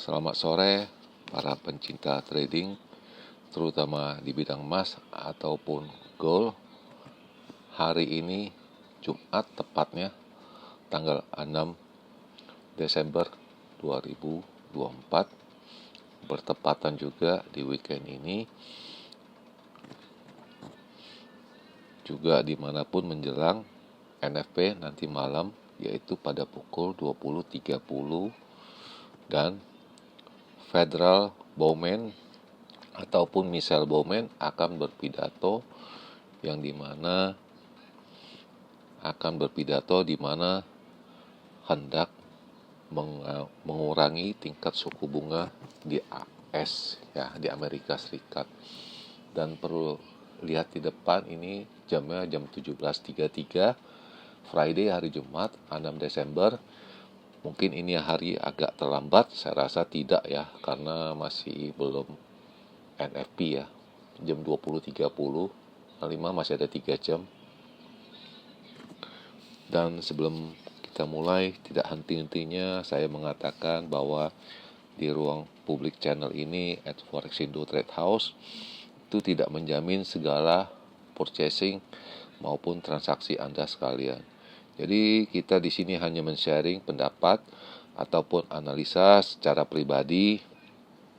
Selamat sore para pencinta trading, terutama di bidang emas ataupun gold. Hari ini Jumat tepatnya tanggal 6 Desember 2024, bertepatan juga di weekend ini, juga dimanapun menjelang NFP nanti malam, yaitu pada pukul 20.30, dan Federal Bowman ataupun Michelle Bowman akan berpidato di mana hendak mengurangi tingkat suku bunga di AS, ya, di Amerika Serikat. Dan perlu lihat di depan, ini jamnya jam 17.33 Friday, hari Jumat 6 Desember. Mungkin ini hari agak terlambat, saya rasa tidak ya, karena masih belum NFP ya, jam 20.30, 5 masih ada 3 jam. Dan sebelum kita mulai, tidak henti-hentinya saya mengatakan bahwa di ruang publik channel ini @forexindo Trade House itu tidak menjamin segala purchasing maupun transaksi Anda sekalian. Jadi kita di sini hanya men-sharing pendapat ataupun analisa secara pribadi.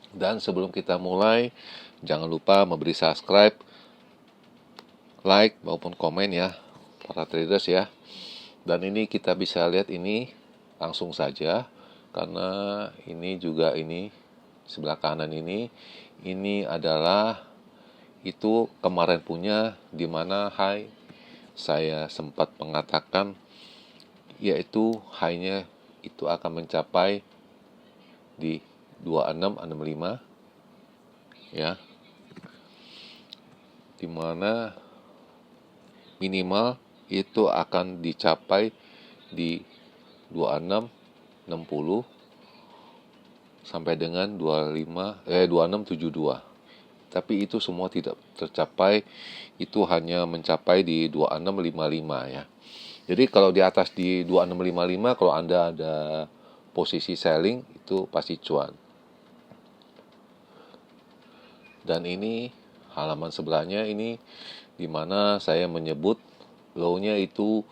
Dan sebelum kita mulai, jangan lupa memberi subscribe, like maupun komen ya para traders ya. Dan ini kita bisa lihat ini langsung saja, karena ini juga sebelah kanan ini adalah itu kemarin punya, di mana high saya sempat mengatakan yaitu high-nya itu akan mencapai di 2665 ya, di mana minimal itu akan dicapai di 2660 sampai dengan 2672. Tapi itu semua tidak tercapai, itu hanya mencapai di 2655 ya. Jadi kalau di atas di 2655, kalau Anda ada posisi selling, itu pasti cuan. Dan ini halaman sebelahnya ini di mana saya menyebut low-nya itu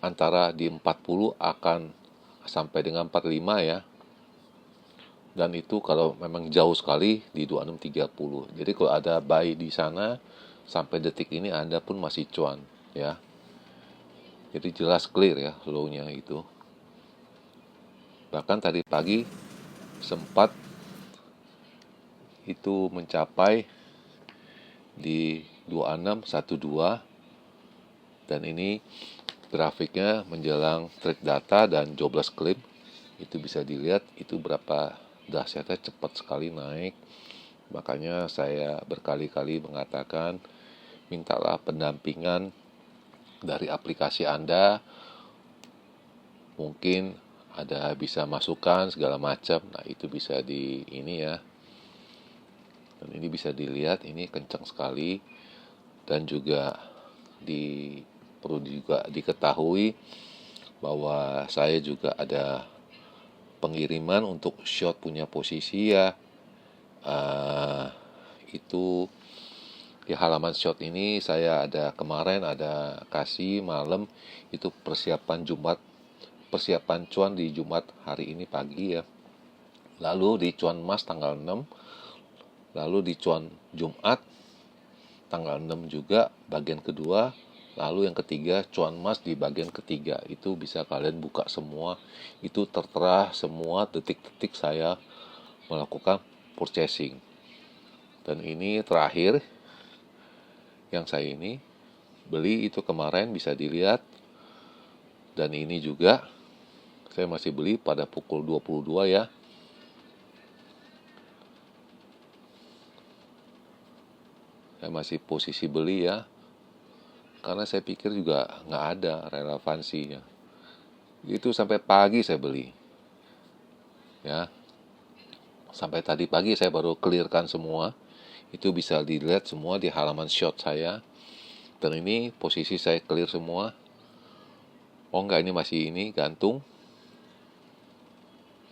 antara di 40 akan sampai dengan 45 ya. Dan itu kalau memang jauh sekali di 2630. Jadi kalau ada buy di sana, sampai detik ini Anda pun masih cuan ya. Jadi jelas clear ya low-nya itu. Bahkan tadi pagi sempat itu mencapai di 2612. Dan ini grafiknya menjelang trade data dan jobless claim, itu bisa dilihat itu berapa dahsyatnya, cepat sekali naik. Makanya saya berkali-kali mengatakan, mintalah pendampingan dari aplikasi Anda. Mungkin ada bisa masukan segala macam. Nah, itu bisa di ini ya. Dan ini bisa dilihat, ini kencang sekali. Dan juga perlu juga diketahui bahwa saya juga ada pengiriman untuk short punya posisi ya. Itu di halaman short ini saya ada kemarin ada kasih malam itu persiapan cuan di Jumat hari ini pagi ya. Lalu di cuan emas tanggal 6, lalu di cuan Jumat tanggal 6 juga bagian kedua, lalu yang ketiga cuan emas di bagian ketiga. Itu bisa kalian buka semua, itu tertera semua detik-detik saya melakukan purchasing. Dan ini terakhir yang saya ini beli itu kemarin bisa dilihat. Dan ini juga saya masih beli pada pukul 22 ya. Saya masih posisi beli ya, karena saya pikir juga nggak ada relevansinya. Itu sampai pagi saya beli ya. Sampai tadi pagi saya baru clearkan semua. Itu bisa dilihat semua di halaman short saya. Dan ini posisi saya clear semua. Oh enggak, ini masih gantung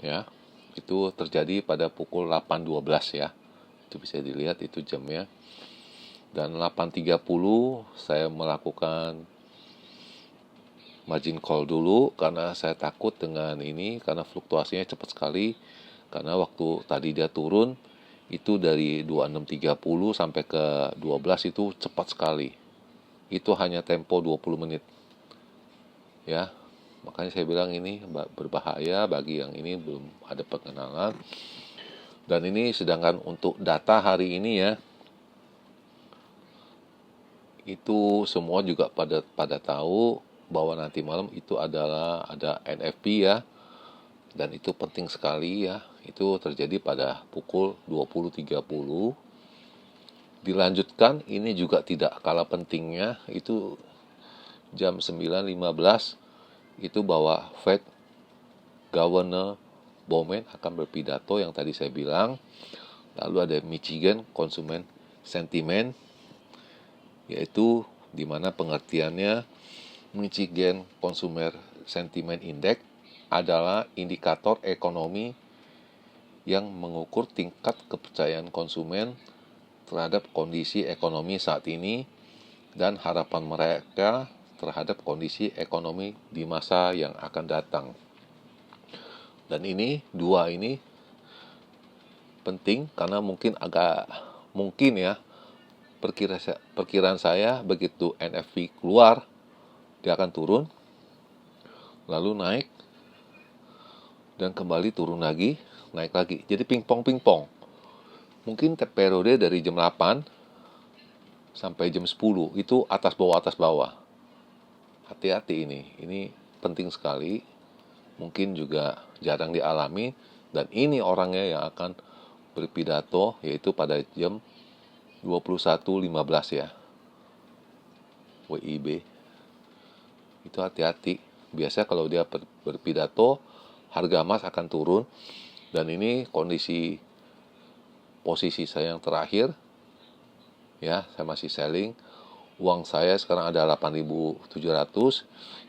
ya. Itu terjadi pada pukul 8.12 ya. Itu bisa dilihat itu jamnya. Dan 8.30 saya melakukan margin call dulu karena saya takut dengan ini karena fluktuasinya cepat sekali. Karena waktu tadi dia turun itu dari 26.30 sampai ke 12 itu cepat sekali. Itu hanya tempo 20 menit. Ya. Makanya saya bilang ini berbahaya bagi yang ini belum ada pengenalan. Dan ini sedangkan untuk data hari ini ya, itu semua juga pada tahu bahwa nanti malam itu adalah ada NFP ya, dan itu penting sekali ya. Itu terjadi pada pukul 20.30. Dilanjutkan ini juga tidak kalah pentingnya, itu jam 9.15 itu bahwa Fed Governor Bowman akan berpidato yang tadi saya bilang. Lalu ada Michigan Consumer Sentiment, yaitu di mana pengertiannya Michigan Consumer Sentiment Index adalah indikator ekonomi yang mengukur tingkat kepercayaan konsumen terhadap kondisi ekonomi saat ini dan harapan mereka terhadap kondisi ekonomi di masa yang akan datang. Dan ini dua ini penting karena mungkin ya perkiraan saya begitu NFP keluar dia akan turun, lalu naik, dan kembali turun lagi, naik lagi. Jadi pingpong. Mungkin periode dari jam 8 sampai jam 10 itu atas bawah. Hati-hati ini penting sekali. Mungkin juga jarang dialami, dan ini orangnya yang akan berpidato yaitu pada jam 21.15 ya. WIB. Itu hati-hati. Biasa kalau dia berpidato, harga emas akan turun. Dan ini posisi saya yang terakhir. Ya, saya masih selling. Uang saya sekarang ada 8.700.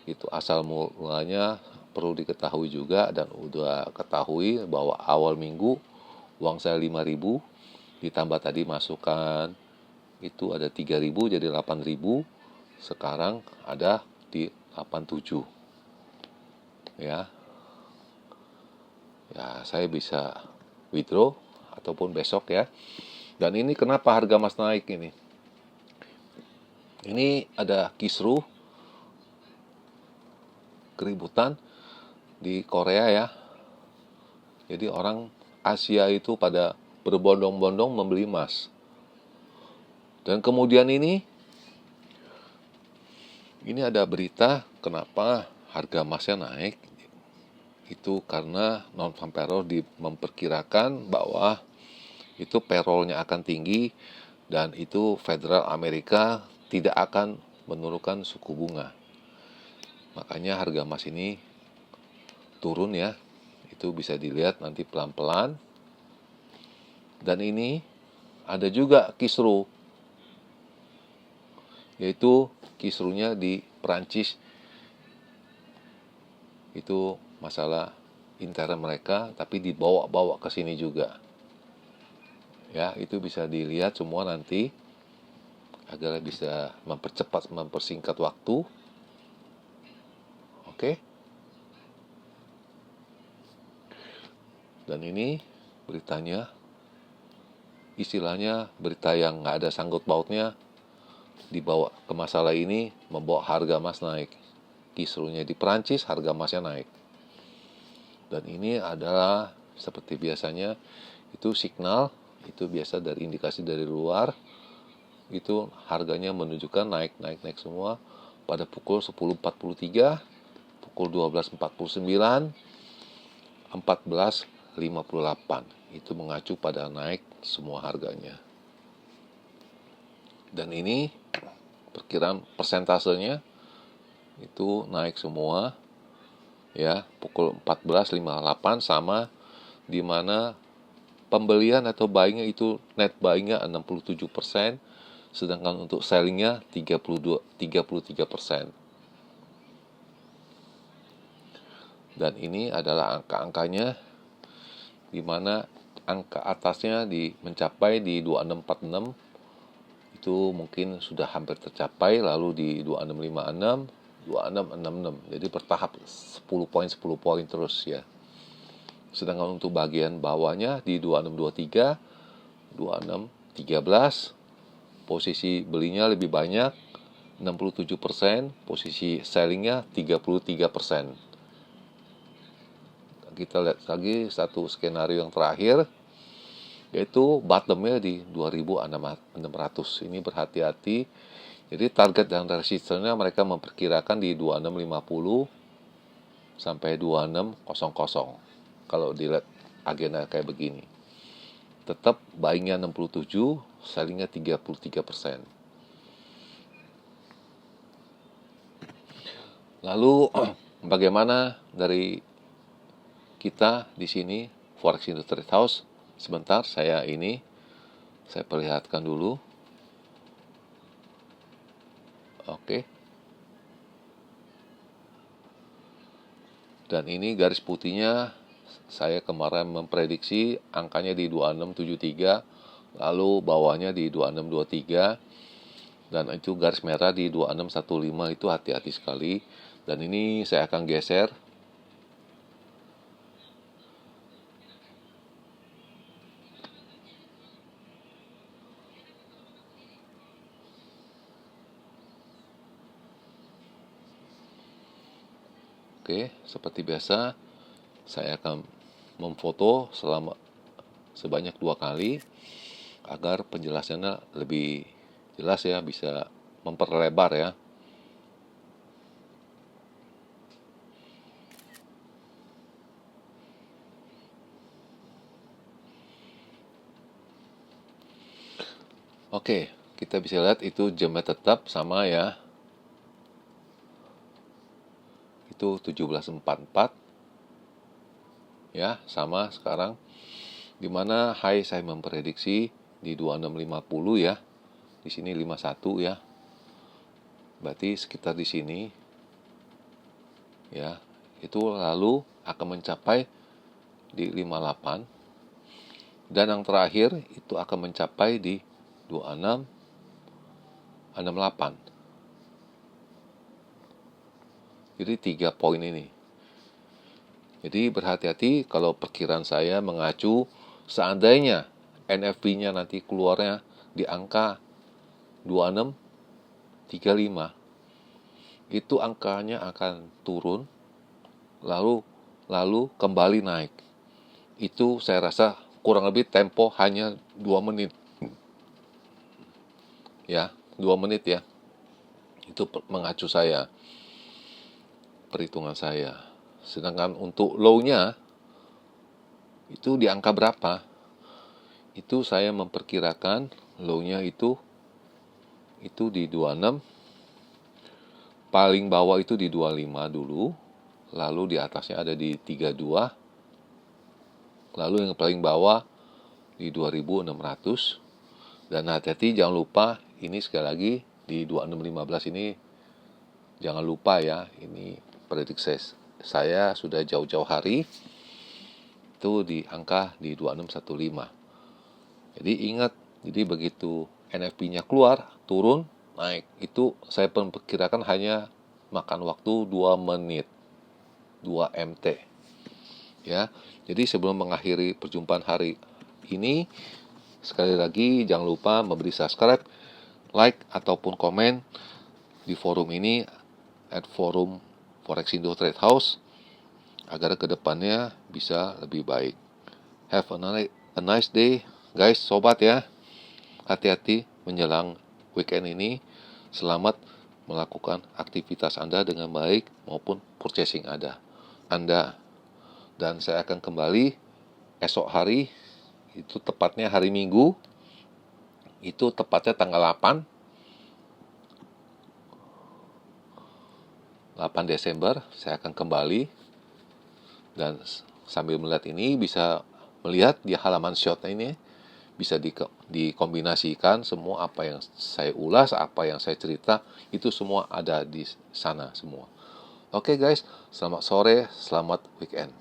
Itu asal mulanya perlu diketahui juga, dan udah ketahui bahwa awal minggu uang saya 5.000 ditambah tadi masukan itu ada 3.000 jadi 8.000. Sekarang ada di 87. Ya, saya bisa withdraw ataupun besok ya. Dan ini kenapa harga emas naik ini? Ini ada kisruh keributan di Korea ya. Jadi orang Asia itu pada berbondong-bondong membeli emas. Dan kemudian ini ada berita kenapa harga emasnya naik. Itu karena non-farm payroll memperkirakan bahwa itu payrollnya akan tinggi, dan itu Federal Amerika tidak akan menurunkan suku bunga. Makanya harga emas ini turun ya. Itu bisa dilihat nanti pelan-pelan. Dan ini ada juga kisruh, yaitu kisruhnya di Perancis. Itu masalah intern mereka, tapi dibawa ke sini juga. Ya, itu bisa dilihat semua nanti agar bisa mempersingkat waktu. Oke. Dan ini beritanya, istilahnya berita yang nggak ada sangkut pautnya, dibawa ke masalah ini, membawa harga emas naik. Kisruhnya di Perancis, harga emasnya naik. Dan ini adalah seperti biasanya, itu signal, itu biasa dari indikasi dari luar, itu harganya menunjukkan naik semua pada pukul 10.43, pukul 12.49, 14.58. Itu mengacu pada naik semua harganya. Dan ini perkiraan persentasenya itu naik semua ya, pukul 14.58 sama, di mana pembelian atau buyingnya itu net buyingnya 67%, sedangkan untuk sellingnya 33%. Dan ini adalah angka-angkanya di mana angka atasnya mencapai di 2646, itu mungkin sudah hampir tercapai, lalu di 2656, 2666. Jadi bertahap 10 poin terus ya. Sedangkan untuk bagian bawahnya di 2623, 2613, posisi belinya lebih banyak 67%, posisi sellingnya 33%. Kita lihat lagi satu skenario yang terakhir, yaitu bottomnya di 2600. Ini berhati-hati. Jadi target dan resistennya mereka memperkirakan di 2650 sampai 2600. Kalau dilihat agenda kayak begini, tetap buyingnya 67, sellingnya 33%. Lalu bagaimana dari kita di sini Forex Indo Trade House? Sebentar, saya perlihatkan dulu. Oke. Dan ini garis putihnya, saya kemarin memprediksi angkanya di 2673, lalu bawahnya di 2623, dan itu garis merah di 2615. Itu hati-hati sekali. Dan ini saya akan geser. Oke, seperti biasa saya akan memfoto sebanyak 2 kali agar penjelasannya lebih jelas ya, bisa memperlebar ya. Oke, kita bisa lihat itu jamnya tetap sama ya. Itu 1744. Ya, sama sekarang. Dimana high saya memprediksi di 2650 ya. Di sini 51 ya. Berarti sekitar di sini. Ya, itu lalu akan mencapai di 58. Dan yang terakhir itu akan mencapai di 2668. Jadi 3 poin ini. Jadi berhati-hati kalau perkiraan saya mengacu seandainya NFP-nya nanti keluarnya di angka 2635. Itu angkanya akan turun lalu kembali naik. Itu saya rasa kurang lebih tempo hanya 2 menit. Ya, 2 menit ya. Itu mengacu saya, perhitungan saya. Sedangkan untuk low-nya itu di angka berapa? Itu saya memperkirakan low-nya itu di 26, paling bawah itu di 25 dulu, lalu di atasnya ada di 32, lalu yang paling bawah di 2600. Dan hati-hati jangan lupa, ini sekali lagi di 2615 ini jangan lupa ya, ini prediksi saya sudah jauh-jauh hari itu di angka di 2615. Jadi ingat, jadi begitu NFP-nya keluar, turun, naik, itu saya perkirakan hanya makan waktu 2 menit, 2 MT. Ya. Jadi sebelum mengakhiri perjumpaan hari ini, sekali lagi jangan lupa memberi subscribe, like ataupun komen di forum ini @forum Forex Indo Trade House agar kedepannya bisa lebih baik. Have a nice day, guys, sobat ya. Hati-hati menjelang weekend ini. Selamat melakukan aktivitas Anda dengan baik maupun purchasing Anda. Dan saya akan kembali esok hari, itu tepatnya hari Minggu, itu tepatnya tanggal 8 Desember, saya akan kembali. Dan sambil melihat ini, bisa melihat di halaman shotnya ini, bisa dikombinasikan semua apa yang saya ulas, apa yang saya cerita, itu semua ada di sana semua. Oke guys, selamat sore, selamat weekend.